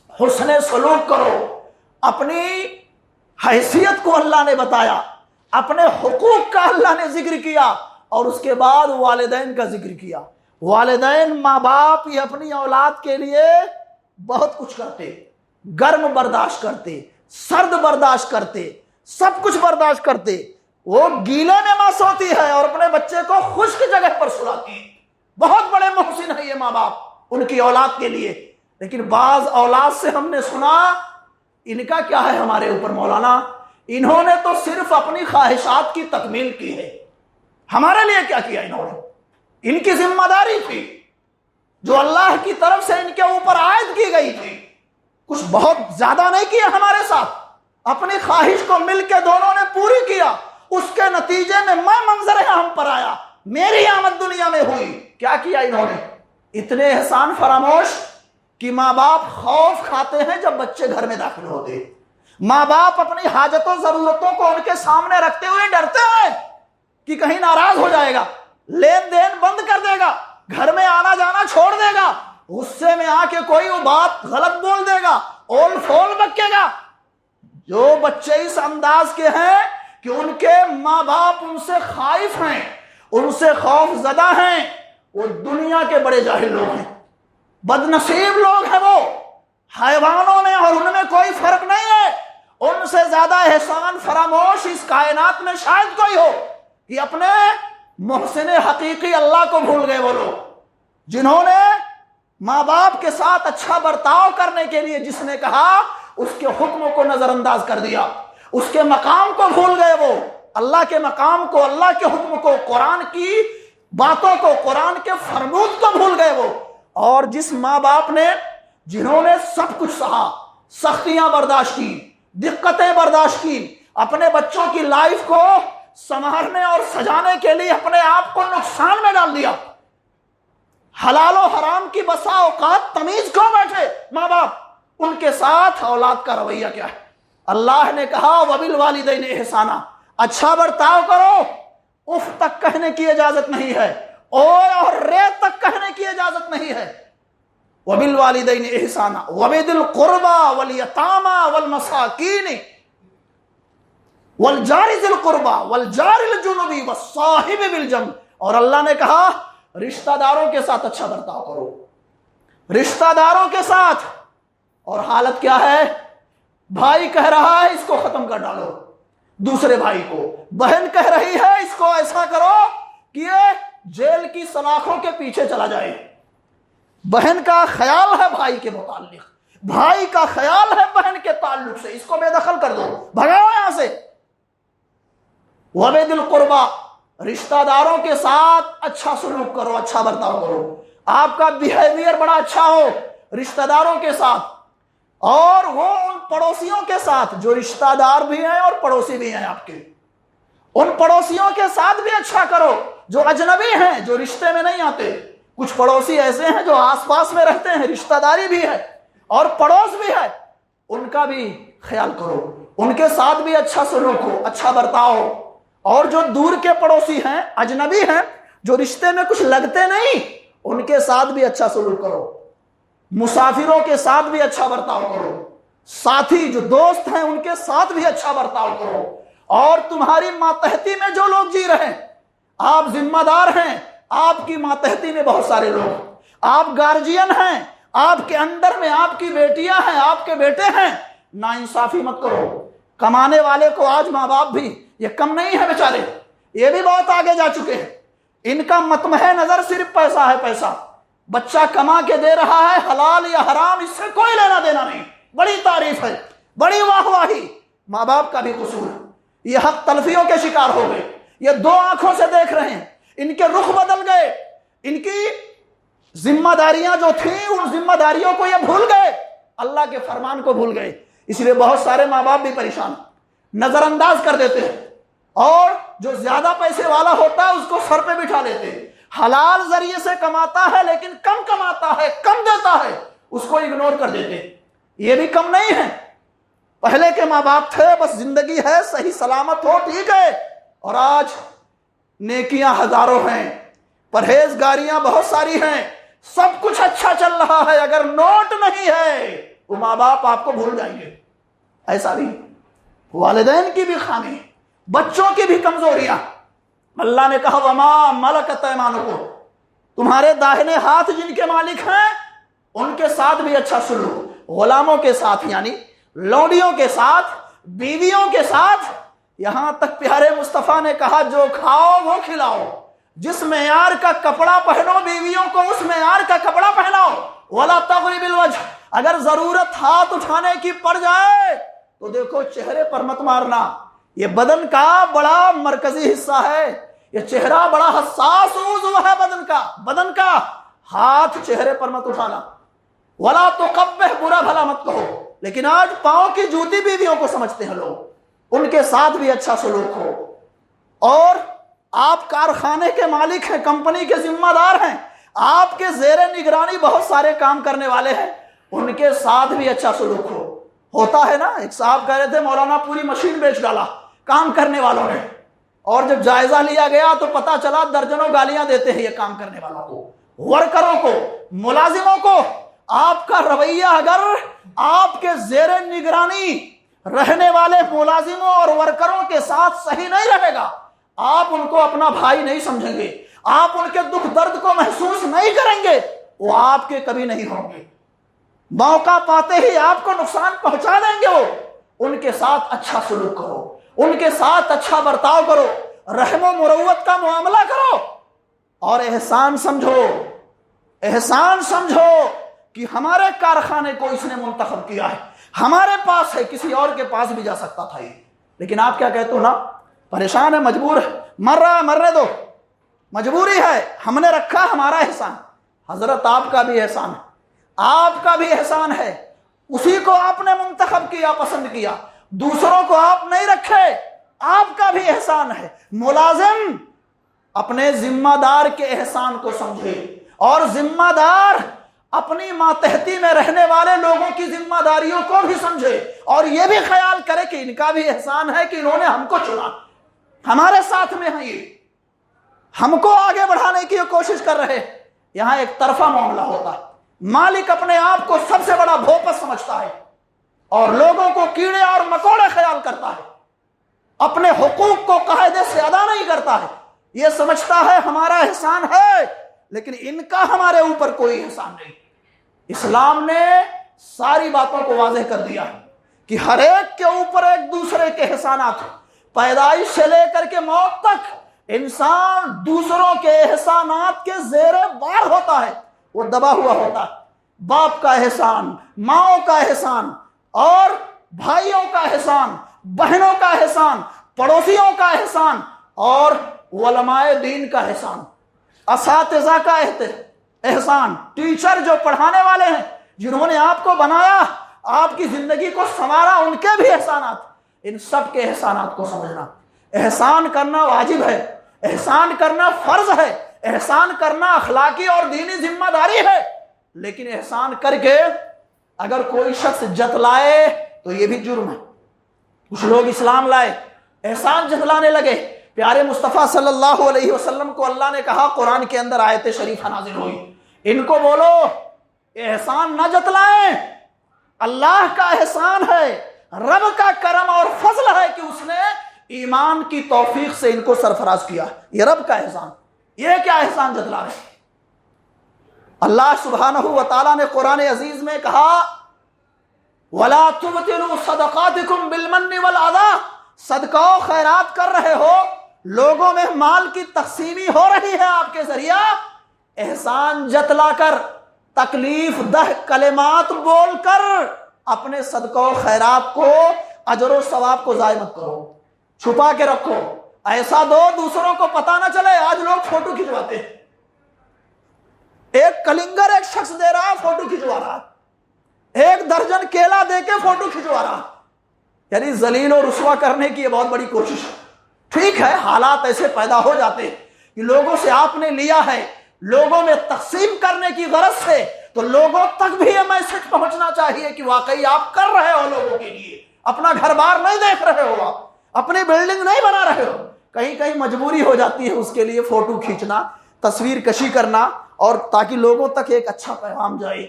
حسن سلوک کرو۔ اپنی حیثیت کو اللہ نے بتایا، اپنے حقوق کا اللہ نے ذکر کیا، اور اس کے بعد والدین کا ذکر کیا۔ والدین، ماں باپ، یہ اپنی اولاد کے لیے بہت کچھ کرتے، گرم برداشت کرتے، سرد برداشت کرتے، سب کچھ برداشت کرتے۔ وہ گیلے میں ماں سوتی ہے اور اپنے بچے کو خشک جگہ پر سلاتی ہے، بہت بڑے محسن ہیں یہ ماں باپ ان کی اولاد کے لیے۔ لیکن بعض اولاد سے ہم نے سنا ان کا کیا ہے ہمارے اوپر مولانا، انہوں نے تو صرف اپنی خواہشات کی تکمیل کی ہے، ہمارے لیے کیا کیا انہوں نے؟ ان کی ذمہ داری تھی جو اللہ کی طرف سے ان کے اوپر عائد کی گئی تھی، کچھ بہت زیادہ نہیں کیا ہمارے ساتھ، اپنی خواہش کو مل کے دونوں نے پوری کیا، اس کے نتیجے میں میں منظر ہم پر آیا، میری آمد دنیا میں ہوئی۔ کیا کیا انہوں نے؟ اتنے احسان فراموش کہ ماں باپ خوف کھاتے ہیں جب بچے گھر میں داخل ہوتے، ماں باپ اپنی حاجتوں ضرورتوں کو ان کے سامنے رکھتے ہوئے ڈرتے ہیں کہ کہیں ناراض ہو جائے گا، لین دین بند کر دے گا، گھر میں آنا جانا چھوڑ دے گا، غصے میں آ کے کوئی وہ بات غلط بول دے گا، اول فول بکے گا۔ جو بچے اس انداز کے ہیں کہ ان کے ماں باپ ان سے خائف ہیں، ان سے خوف زدہ ہیں، وہ دنیا کے بڑے جاہل لوگ ہیں، بد نصیب لوگ ہیں، وہ حیوانوں میں اور ان میں کوئی فرق نہیں ہے۔ ان سے زیادہ احسان فراموش اس کائنات میں شاید کوئی ہو کہ اپنے محسن حقیقی اللہ کو بھول گئے وہ لوگ جنہوں نے ماں باپ کے ساتھ اچھا برتاؤ کرنے کے لیے جس نے کہا اس کے حکموں کو نظر انداز کر دیا، اس کے مقام کو بھول گئے، وہ اللہ کے مقام کو، اللہ کے حکم کو، قرآن کی باتوں کو، قرآن کے فرمود کو بھول گئے وہ۔ اور جس ماں باپ نے، جنہوں نے سب کچھ سہا، سختیاں برداشت کی، دقتیں برداشت کی، اپنے بچوں کی لائف کو سنوارنے اور سجانے کے لیے اپنے آپ کو نقصان میں ڈال دیا، حلال و حرام کی بسا اوقات تمیز کیوں بیٹھے ماں باپ، ان کے ساتھ اولاد کا رویہ کیا ہے؟ اللہ نے کہا وَبِالْوَالِدَيْنِ احسانا، اچھا برتاؤ کرو، اف تک کہنے کی اجازت نہیں ہے، اوے اور رے تک کہنے کی اجازت نہیں ہے۔ وَبِالْوَالِدَيْنِ احسانا وَبِذِي الْقُرْبَى وَالْيَتَامَى وَالْمَسَاكِينِ وَالْجَارِ ذِي الْقُرْبَى وَالْجَارِ الْجُنُبِ وَالصَّاحِبِ بِالْجَنبِ، اور اللہ نے کہا رشتہ داروں کے ساتھ اچھا برتاؤ کرو، رشتہ داروں کے ساتھ۔ اور حالت کیا ہے؟ بھائی کہہ رہا ہے اس کو ختم کر ڈالو دوسرے بھائی کو، بہن کہہ رہی ہے اس کو ایسا کرو کہ یہ جیل کی سلاخوں کے پیچھے چلا جائے۔ بہن کا خیال ہے بھائی کے متعلق، بھائی کا خیال ہے بہن کے تعلق سے، اس کو بے دخل کر دو، بھگاؤ یہاں سے۔ وَبِذِي الْقُرْبَى، رشتہ داروں کے ساتھ اچھا سلوک کرو، اچھا برتاؤ کرو، آپ کا بیہیویئر بڑا اچھا ہو رشتہ داروں کے ساتھ، اور وہ ان پڑوسیوں کے ساتھ جو رشتہ دار بھی ہیں اور پڑوسی بھی ہیں آپ کے، ان پڑوسیوں کے ساتھ بھی اچھا کرو جو اجنبی ہیں، جو رشتے میں نہیں آتے۔ کچھ پڑوسی ایسے ہیں جو آس پاس میں رہتے ہیں، رشتہ داری بھی ہے اور پڑوس بھی ہے، ان کا بھی خیال کرو، ان کے ساتھ بھی اچھا سلوک ہو، اچھا برتاؤ ہو۔ اور جو دور کے پڑوسی ہیں، اجنبی ہیں، جو رشتے میں کچھ لگتے نہیں، ان کے ساتھ بھی اچھا سلوک کرو، مسافروں کے ساتھ بھی اچھا برتاؤ کرو، ساتھی جو دوست ہیں ان کے ساتھ بھی اچھا برتاؤ کرو۔ اور تمہاری ماتحتی میں جو لوگ جی رہے ہیں، آپ ذمہ دار ہیں، آپ کی ماتحتی میں بہت سارے لوگ، آپ گارجین ہیں، آپ کے اندر میں آپ کی بیٹیاں ہیں، آپ کے بیٹے ہیں، ناانصافی مت کرو۔ کمانے والے کو آج ماں باپ بھی، یہ کم نہیں ہے بیچارے، یہ بھی بہت آگے جا چکے ہیں، ان کا مطمح نظر صرف پیسہ ہے، پیسہ، بچہ کما کے دے رہا ہے حلال یا حرام، اس سے کوئی لینا دینا نہیں، بڑی تعریف ہے، بڑی واہ واہی، ماں باپ کا بھی قصور ہے۔ یہ حق تلفیوں کے شکار ہو گئے، یہ دو آنکھوں سے دیکھ رہے ہیں، ان کے رخ بدل گئے، ان کی ذمہ داریاں جو تھیں ان ذمہ داریوں کو یہ بھول گئے، اللہ کے فرمان کو بھول گئے۔ اس لیے بہت سارے ماں باپ بھی پریشان، نظر انداز کر دیتے ہیں، اور جو زیادہ پیسے والا ہوتا ہے اس کو سر پہ بٹھا لیتے ہیں، حلال ذریعے سے کماتا ہے لیکن کم کماتا ہے، کم دیتا ہے، اس کو اگنور کر دیتے۔ یہ بھی کم نہیں ہے، پہلے کے ماں باپ تھے، بس زندگی ہے، صحیح سلامت ہو، ٹھیک ہے، اور آج نیکیاں ہزاروں ہیں، پرہیزگاریاں بہت ساری ہیں، سب کچھ اچھا چل رہا ہے، اگر نوٹ نہیں ہے وہ ماں باپ آپ کو بھول جائیں گے۔ ایسا بھی والدین کی بھی خامی، بچوں کی بھی کمزوریاں۔ اللہ نے کہا وما ملکت ایمانکم، تمہارے داہنے ہاتھ جن کے مالک ہیں ان کے ساتھ بھی اچھا سلوک، غلاموں کے ساتھ یعنی لونڈیوں کے ساتھ، بیویوں کے ساتھ، یہاں تک پیارے مصطفیٰ نے کہا جو کھاؤ وہ کھلاؤ، جس معیار کا کپڑا پہنو بیویوں کو اس معیار کا کپڑا پہناؤ، ولا تضرب الوجہ، اگر ضرورت ہاتھ اٹھانے کی پڑ جائے تو دیکھو چہرے پر مت مارنا، یہ بدن کا بڑا مرکزی حصہ ہے، یہ چہرہ بڑا حساس عضو ہے بدن کا، ہاتھ چہرے پر مت اٹھانا، ولا تقبح، برا بھلا مت کہو۔ لیکن آج پاؤں کی جوتی بیویوں کو سمجھتے ہیں لوگ، ان کے ساتھ بھی اچھا سلوک ہو۔ اور آپ کارخانے کے مالک ہیں، کمپنی کے ذمہ دار ہیں، آپ کے زیر نگرانی بہت سارے کام کرنے والے ہیں، ان کے ساتھ بھی اچھا سلوک ہو۔ ہوتا ہے نا، ایک صاحب کہہ رہے تھے مولانا پوری مشین بیچ ڈالا کام کرنے والوں نے، اور جب جائزہ لیا گیا تو پتا چلا درجنوں گالیاں دیتے ہیں یہ کام کرنے والوں کو، ورکروں کو، ملازموں کو۔ آپ کا رویہ اگر آپ کے زیر نگرانی رہنے والے ملازموں اور ورکروں کے ساتھ صحیح نہیں رہے گا، آپ ان کو اپنا بھائی نہیں سمجھیں گے، آپ ان کے دکھ درد کو محسوس نہیں کریں گے، وہ آپ کے کبھی نہیں ہوں گے، موقع پاتے ہی آپ کو نقصان پہنچا دیں گے۔ وہ ان کے ساتھ اچھا سلوک کرو، ان کے ساتھ اچھا برتاؤ کرو، رحم و مروت کا معاملہ کرو اور احسان سمجھو کہ ہمارے کارخانے کو اس نے منتخب کیا ہے، ہمارے پاس ہے، کسی اور کے پاس بھی جا سکتا تھا یہ، لیکن آپ کیا کہتے ہو؟ نا پریشان ہے، مجبور ہے، مر رہا ہے، مرنے دو، مجبوری ہے، ہم نے رکھا ہمارا احسان۔ حضرت آپ کا بھی احسان ہے، آپ کا بھی احسان ہے، اسی کو آپ نے منتخب کیا، پسند کیا، دوسروں کو آپ نہیں رکھے، آپ کا بھی احسان ہے۔ ملازم اپنے ذمہ دار کے احسان کو سمجھے، اور ذمہ دار اپنی ماتحتی میں رہنے والے لوگوں کی ذمہ داریوں کو بھی سمجھے، اور یہ بھی خیال کرے کہ ان کا بھی احسان ہے کہ انہوں نے ہم کو چنا، ہمارے ساتھ میں ہیں، یہ ہم کو آگے بڑھانے کی کوشش کر رہے۔ یہاں ایک طرفہ معاملہ ہوتا ہے، مالک اپنے آپ کو سب سے بڑا بھوپت سمجھتا ہے اور لوگوں کو کیڑے اور مکوڑے خیال کرتا ہے، اپنے حقوق کو قاعدے سے ادا نہیں کرتا ہے، یہ سمجھتا ہے ہمارا احسان ہے، لیکن ان کا ہمارے اوپر کوئی احسان نہیں۔ اسلام نے ساری باتوں کو واضح کر دیا ہے کہ ہر ایک کے اوپر ایک دوسرے کے احسانات ہیں، پیدائش سے لے کر کے موت تک انسان دوسروں کے احسانات کے زیر بار ہوتا ہے، وہ دبا ہوا ہوتا ہے۔ باپ کا احسان، ماؤں کا احسان، اور بھائیوں کا احسان، بہنوں کا احسان، پڑوسیوں کا احسان، اور علماء دین کا احسان، اساتذہ کا احسان، ٹیچر جو پڑھانے والے ہیں، جنہوں نے آپ کو بنایا، آپ کی زندگی کو سنوارا، ان کے بھی احسانات، ان سب کے احسانات کو سمجھنا۔ احسان کرنا واجب ہے، احسان کرنا فرض ہے، احسان کرنا اخلاقی اور دینی ذمہ داری ہے، لیکن احسان کر کے اگر کوئی شخص جتلائے تو یہ بھی جرم ہے۔ کچھ لوگ اسلام لائے، احسان جتلانے لگے، پیارے مصطفیٰ صلی اللہ علیہ وسلم کو اللہ نے کہا، قرآن کے اندر آیت شریفہ نازل ہوئی، ان کو بولو احسان نہ جتلائیں، اللہ کا احسان ہے، رب کا کرم اور فضل ہے کہ اس نے ایمان کی توفیق سے ان کو سرفراز کیا، یہ رب کا احسان، یہ کیا احسان جتلا رہے؟ اللہ سبحانہ و تعالیٰ نے قرآن عزیز میں کہا، وَلَا تُبْطِلُوا صَدَقَاتِكُمْ بِالْمَنِّ وَالْأَذَىٰ، صدقہ و خیرات کر رہے ہو، لوگوں میں مال کی تقسیمی ہو رہی ہے آپ کے ذریعہ، احسان جتلا کر، تکلیف دہ کلمات بول کر اپنے صدقہ و خیرات کو، اجر و ثواب کو ضائع مت کرو، چھپا کے رکھو، ایسا دو دوسروں کو پتہ نہ چلے۔ آج لوگ فوٹو کھنچواتے ہیں، ایک کلنگر ایک شخص دے رہا ہے، فوٹو کھنچوا رہا ہے، ایک درجن کیلا دے کے فوٹو کھنچوا رہا ہے، یعنی ذلیل و رسوا کرنے کی یہ بہت بڑی کوشش ہے۔ ٹھیک ہے، حالات ایسے پیدا ہو جاتے ہیں کہ لوگوں سے آپ نے لیا ہے، لوگوں میں تقسیم کرنے کی غرض سے، تو لوگوں تک بھی یہ میسج پہنچنا چاہیے کہ واقعی آپ کر رہے ہو لوگوں کے لیے، اپنا گھر بار نہیں دیکھ رہے ہو، آپ اپنی بلڈنگ نہیں بنا رہے ہو، کہیں کہیں مجبوری ہو جاتی ہے اس کے لیے فوٹو کھینچنا، تصویر کشی کرنا، اور تاکہ لوگوں تک ایک اچھا پیغام جائے۔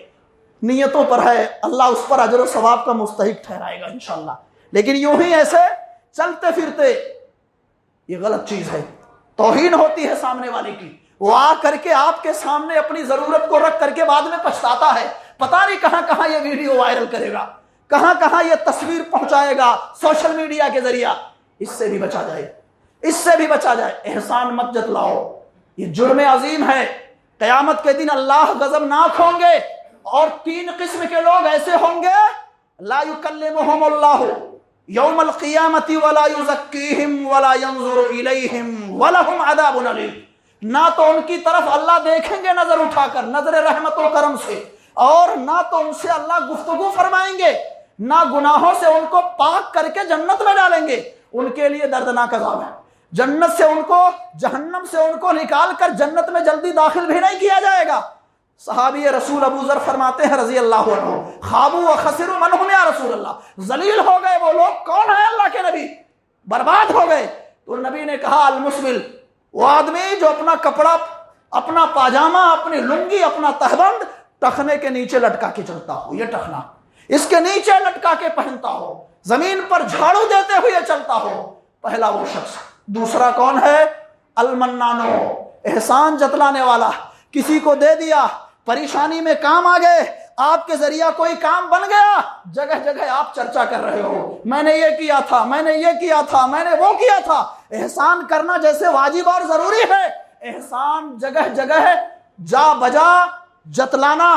نیتوں پر ہے، اللہ اس پر اجر و ثواب کا مستحق ٹھہرائے گا انشاءاللہ، لیکن یوں ہی ایسے چلتے پھرتے یہ غلط چیز ہے، توہین ہوتی ہے سامنے والے کی، وہ آ کر کے آپ کے سامنے اپنی ضرورت کو رکھ کر کے بعد میں پچھتاتا ہے، پتہ نہیں کہاں کہاں یہ ویڈیو وائرل کرے گا، کہاں کہاں یہ تصویر پہنچائے گا سوشل میڈیا کے ذریعہ۔ اس سے بھی بچا جائے، اس سے بھی بچا جائے، احسان مت جتلاؤ، یہ جرم عظیم ہے، قیامت کے دن اللہ غضبناک ہوں گے، اور 3 قسم کے لوگ ایسے ہوں گے، لا یکلمہم اللہ یوم القیامت ولا یزکیہم ولا ینظر الیہم ولہم عذاب علیم، نہ تو ان کی طرف اللہ دیکھیں گے نظر اٹھا کر، نظر رحمت و کرم سے، اور نہ تو ان سے اللہ گفتگو فرمائیں گے، نہ گناہوں سے ان کو پاک کر کے جنت میں ڈالیں گے، ان کے لیے دردناک عذاب ہے، جنت سے ان کو، جہنم سے ان کو نکال کر جنت میں جلدی داخل بھی نہیں کیا جائے گا۔ صحابی رسول ابو ذر فرماتے ہیں رضی اللہ عنہ، خابوا وخسروا من هم یا رسول اللہ، ذلیل ہو گئے وہ لوگ، کون ہیں اللہ کے نبی، برباد ہو گئے۔ تو نبی نے کہا المسبل، وہ آدمی جو اپنا کپڑا، اپنا پاجامہ، اپنی لنگی، اپنا تہبند ٹخنے کے نیچے لٹکا کے چلتا ہو، یہ ٹخنا اس کے نیچے لٹکا کے پہنتا ہو، زمین پر جھاڑو دیتے ہوئے چلتا ہو، پہلا وہ شخص۔ دوسرا کون ہے؟ المنانو، احسان جتلانے والا، کسی کو دے دیا، پریشانی میں کام آ گئے، آپ کے ذریعہ کوئی کام بن گیا، جگہ جگہ آپ چرچا کر رہے ہو، میں نے یہ کیا تھا، میں نے یہ کیا تھا، میں نے وہ کیا تھا، احسان کرنا جیسے واجب اور ضروری ہے، احسان جگہ جگہ جا بجا جتلانا،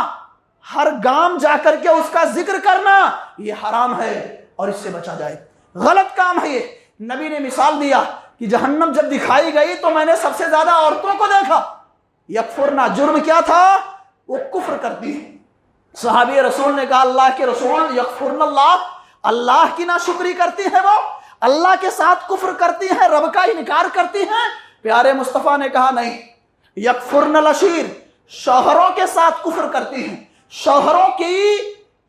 ہر گام جا کر کے اس کا ذکر کرنا، یہ حرام ہے اور اس سے بچا جائے، غلط کام ہے یہ۔ نبی نے مثال دیا کہ جہنم جب دکھائی گئی تو میں نے سب سے زیادہ عورتوں کو دیکھا، یکفرنا، جرم کیا تھا؟ وہ کفر کرتی ہے۔ صحابی رسول نے کہا اللہ کے رسول، یکفرن اللہ، اللہ کی ناشکری کرتی ہے، وہ اللہ کے ساتھ کفر کرتی ہیں، رب کا انکار کرتی ہیں؟ پیارے مصطفیٰ نے کہا نہیں، یکفرن العشیر، شوہروں کے ساتھ کفر کرتی ہیں، شوہروں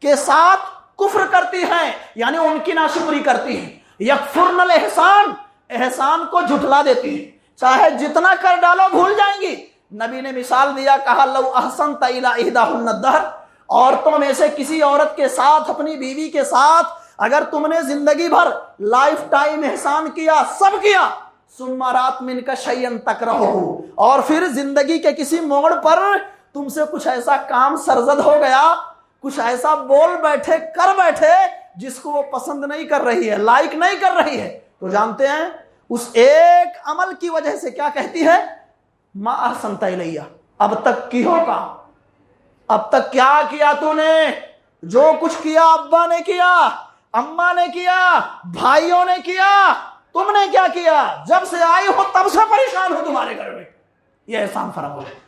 کے ساتھ کفر کرتی ہیں، یعنی ان کی ناشکری کرتی ہیں۔ یکفرن الاحسان، احسان کو جھٹلا دیتی ہیں، چاہے جتنا کر ڈالو بھول جائیں گی۔ نبی نے مثال دیا، کہا لو احسنت الی احداہن الدہر، عورتوں میں سے کسی عورت کے ساتھ، اپنی بیوی کے ساتھ اگر تم نے زندگی بھر لائف ٹائم احسان کیا، سب کیا، ثم رات من کا شیئن تکرہہ، اور پھر زندگی کے کسی موڑ پر تم سے کچھ ایسا کام سرزد ہو گیا، کچھ ایسا بول بیٹھے، کر بیٹھے جس کو وہ پسند نہیں کر رہی ہے، لائک نہیں کر رہی ہے، تو جانتے ہیں اس ایک عمل کی وجہ سے کیا کہتی ہے؟ ما احسنت الیہ، اب تک کی ہو کام، اب تک کیا کیا تو نے؟ جو کچھ کیا ابا نے کیا، اماں نے کیا، بھائیوں نے کیا، تم نے کیا کیا؟ جب سے آئی ہو تب سے پریشان ہو تمہارے گھر میں، یہ احسان فراموشی،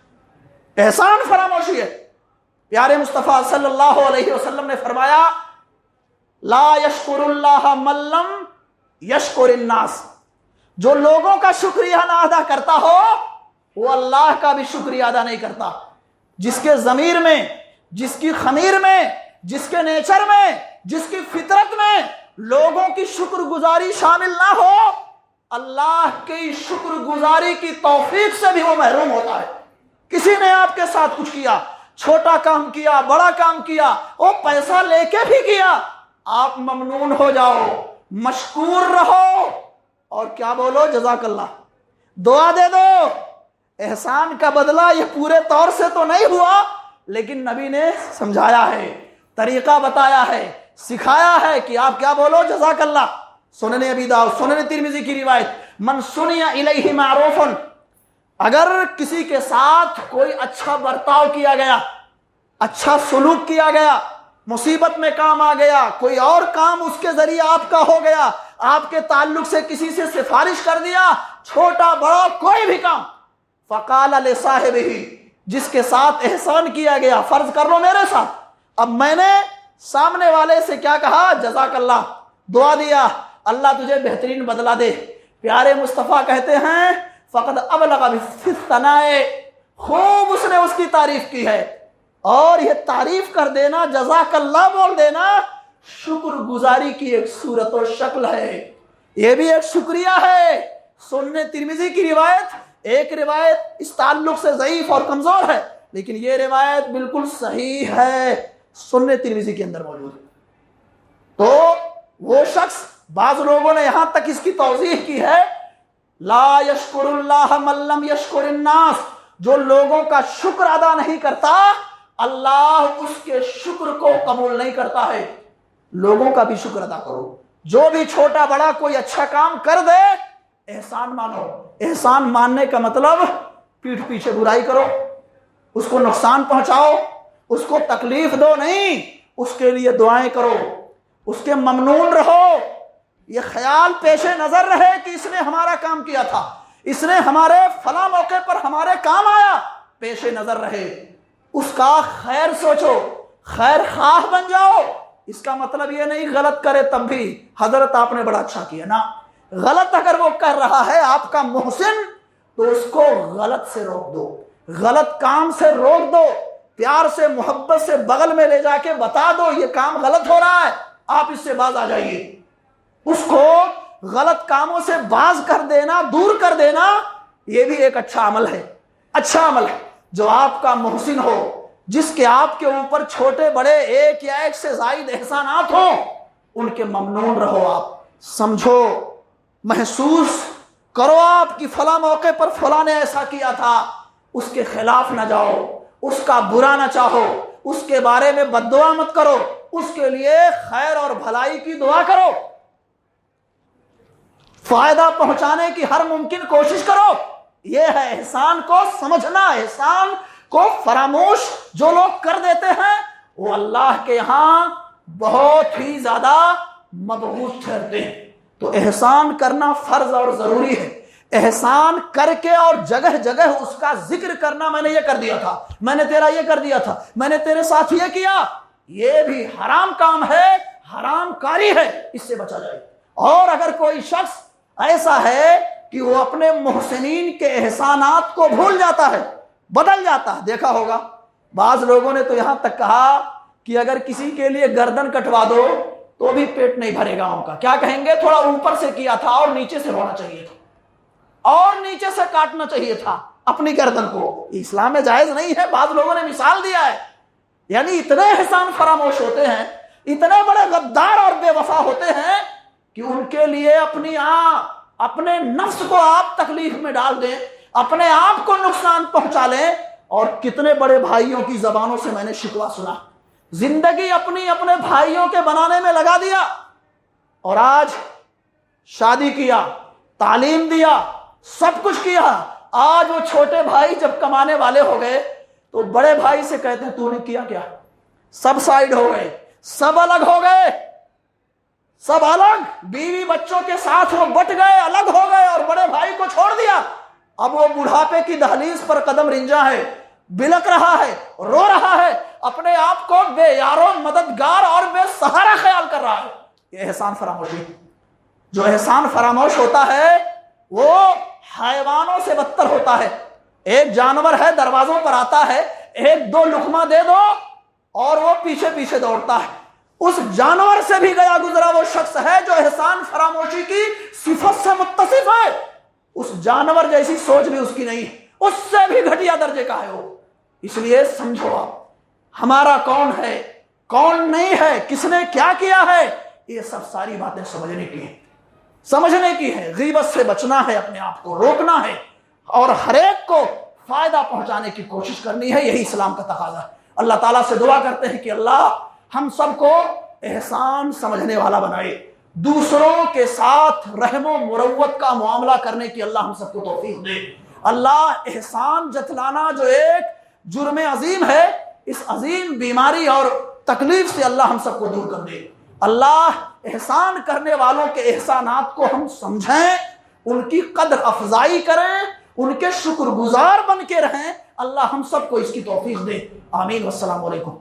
احسان فراموشی ہے۔ پیارے مصطفیٰ صلی اللہ علیہ وسلم نے فرمایا لا یشکر اللہ من لم یشکر الناس، جو لوگوں کا شکریہ نہ ادا کرتا ہو وہ اللہ کا بھی شکریہ ادا نہیں کرتا۔ جس کے ضمیر میں، جس کی خمیر میں، جس کے نیچر میں، جس کی فطرت میں لوگوں کی شکر گزاری شامل نہ ہو، اللہ کی شکر گزاری کی توفیق سے بھی وہ محروم ہوتا ہے۔ کسی نے آپ کے ساتھ کچھ کیا، چھوٹا کام کیا، بڑا کام کیا، وہ پیسہ لے کے بھی کیا، آپ ممنون ہو جاؤ، مشکور رہو، اور کیا بولو؟ جزاک اللہ، دعا دے دو۔ احسان کا بدلہ یہ پورے طور سے تو نہیں ہوا، لیکن نبی نے سمجھایا ہے، طریقہ بتایا ہے، سکھایا ہے کہ آپ کیا بولو؟ جزاک اللہ۔ سنن ابی داؤد، سنن ترمذی کی روایت، من سنی الیہ معروف، اگر کسی کے ساتھ کوئی اچھا برتاؤ کیا گیا، اچھا سلوک کیا گیا، مصیبت میں کام آ گیا، کوئی اور کام اس کے ذریعے آپ کا ہو گیا، آپ کے تعلق سے کسی سے سفارش کر دیا، چھوٹا بڑا کوئی بھی کام، فقال لصاحبہ، جس کے ساتھ احسان کیا گیا، فرض کر لو میرے ساتھ، اب میں نے سامنے والے سے کیا کہا؟ جزاک اللہ، دعا دیا، اللہ تجھے بہترین بدلہ دے۔ پیارے مصطفیٰ کہتے ہیں فقد ابلغ فی الثناء، خوب اس نے اس کی تعریف کی ہے، اور یہ تعریف کر دینا، جزاک اللہ بول دینا، شکر گزاری کی ایک صورت و شکل ہے، یہ بھی ایک شکریہ ہے۔ سنن ترمذی کی روایت، ایک روایت اس تعلق سے ضعیف اور کمزور ہے، لیکن یہ روایت بالکل صحیح ہے، سنن ترمذی کے اندر موجود ہے۔ تو وہ شخص، بعض لوگوں نے یہاں تک اس کی توضیح کی ہے، لا یشکر اللہ من لم یشکر الناس، جو لوگوں کا شکر ادا نہیں کرتا، اللہ اس کے شکر کو قبول نہیں کرتا ہے۔ لوگوں کا بھی شکر ادا کرو، جو بھی چھوٹا بڑا کوئی اچھا کام کر دے، احسان مانو۔ احسان ماننے کا مطلب پیٹھ پیچھے برائی کرو، اس کو نقصان پہنچاؤ، اس کو تکلیف دو نہیں، اس کے لیے دعائیں کرو، اس کے ممنون رہو، یہ خیال پیش نظر رہے کہ اس نے ہمارا کام کیا تھا، اس نے ہمارے فلاں موقع پر ہمارے کام آیا، پیش نظر رہے، اس کا خیر سوچو، خیر خواہ بن جاؤ۔ اس کا مطلب یہ نہیں غلط کرے تب بھی حضرت آپ نے بڑا اچھا کیا، نا، غلط اگر وہ کر رہا ہے آپ کا محسن، تو اس کو غلط سے روک دو، غلط کام سے روک دو، پیار سے محبت سے بغل میں لے جا کے بتا دو یہ کام غلط ہو رہا ہے، آپ اس سے باز آ جائیے۔ اس کو غلط کاموں سے باز کر دینا، دور کر دینا، یہ بھی ایک اچھا عمل ہے، اچھا عمل ہے۔ جو آپ کا محسن ہو، جس کے آپ کے اوپر چھوٹے بڑے ایک یا ایک سے زائد احسانات ہوں، ان کے ممنون رہو، آپ سمجھو، محسوس کرو آپ کی فلاں موقع پر فلاں نے ایسا کیا تھا، اس کے خلاف نہ جاؤ، اس کا برا نہ چاہو، اس کے بارے میں بد دعا مت کرو، اس کے لیے خیر اور بھلائی کی دعا کرو۔ فائدہ پہنچانے کی ہر ممکن کوشش کرو. یہ ہے احسان کو سمجھنا. احسان کو فراموش جو لوگ کر دیتے ہیں وہ اللہ کے یہاں بہت ہی زیادہ مبغوض ٹھہرتے ہیں. تو احسان کرنا فرض اور ضروری ہے. احسان کر کے اور جگہ جگہ اس کا ذکر کرنا، میں نے یہ کر دیا تھا، میں نے تیرا یہ کر دیا تھا، میں نے تیرے ساتھ یہ کیا، یہ بھی حرام کام ہے، حرام کاری ہے، اس سے بچا جائے. اور اگر کوئی شخص ایسا ہے کہ وہ اپنے محسنین کے احسانات کو بھول جاتا ہے، بدل جاتا ہے، دیکھا ہوگا بعض لوگوں نے تو یہاں تک کہا کہ اگر کسی کے لیے گردن کٹوا دو تو بھی پیٹ نہیں بھرے گا ان کا. کیا کہیں گے؟ تھوڑا اوپر سے کیا تھا اور نیچے سے ہونا چاہیے تھا، اور نیچے سے کاٹنا چاہیے تھا اپنی گردن کو. اسلام میں جائز نہیں ہے. بعض لوگوں نے مثال دیا ہے، یعنی اتنے احسان فراموش ہوتے ہیں، اتنے بڑے غدار اور بے وفا ہوتے ہیں کہ ان کے لیے اپنے نفس کو آپ تکلیف میں ڈال دیں، اپنے آپ کو نقصان پہنچا لیں. اور کتنے بڑے بھائیوں کی زبانوں سے میں نے شکوہ سنا، زندگی اپنے بھائیوں کے بنانے میں لگا دیا، اور آج شادی کیا، تعلیم دیا، سب کچھ کیا. آج وہ چھوٹے بھائی جب کمانے والے ہو گئے تو بڑے بھائی سے کہتے ہیں تو نے کیا کیا؟ سب سائیڈ ہو گئے، سب الگ ہو گئے، سب الگ، بیوی بچوں کے ساتھ وہ بٹ گئے، الگ ہو گئے اور بڑے بھائی کو چھوڑ دیا. اب وہ بڑھاپے کی دہلیز پر قدم رنجا ہے، بلک رہا ہے، رو رہا ہے، اپنے آپ کو بے یارو مددگار اور بے سہارا خیال کر رہا ہے. یہ احسان فراموشی. جو احسان فراموش ہوتا ہے وہ حیوانوں سے بدتر ہوتا ہے. ایک جانور ہے، دروازوں پر آتا ہے، ایک دو لقمہ دے دو اور وہ پیچھے پیچھے دوڑتا ہے. اس جانور سے بھی گیا گزرا وہ شخص ہے جو احسان فراموشی کی صفت سے متصف ہے. اس جانور جیسی سوچ بھی اس کی نہیں، اس سے بھی گھٹیا درجے کا ہے وہ. اس لیے سمجھو آپ ہمارا کون ہے، کون نہیں ہے، کس نے کیا کیا ہے، یہ سب ساری باتیں سمجھنے کی ہیں، سمجھنے کی ہے. غیبت سے بچنا ہے، اپنے آپ کو روکنا ہے اور ہر ایک کو فائدہ پہنچانے کی کوشش کرنی ہے. یہی اسلام کا تقاضا ہے. اللہ تعالیٰ سے دعا کرتے ہیں کہ اللہ ہم سب کو احسان سمجھنے والا بنائے، دوسروں کے ساتھ رحم و مروت کا معاملہ کرنے کی اللہ ہم سب کو توفیق دے. اللہ احسان جتلانا جو ایک جرم عظیم ہے، اس عظیم بیماری اور تکلیف سے اللہ ہم سب کو دور کر دے. اللہ احسان کرنے والوں کے احسانات کو ہم سمجھیں، ان کی قدر افزائی کریں، ان کے شکر گزار بن کے رہیں. اللہ ہم سب کو اس کی توفیق دے. آمین. والسلام علیکم.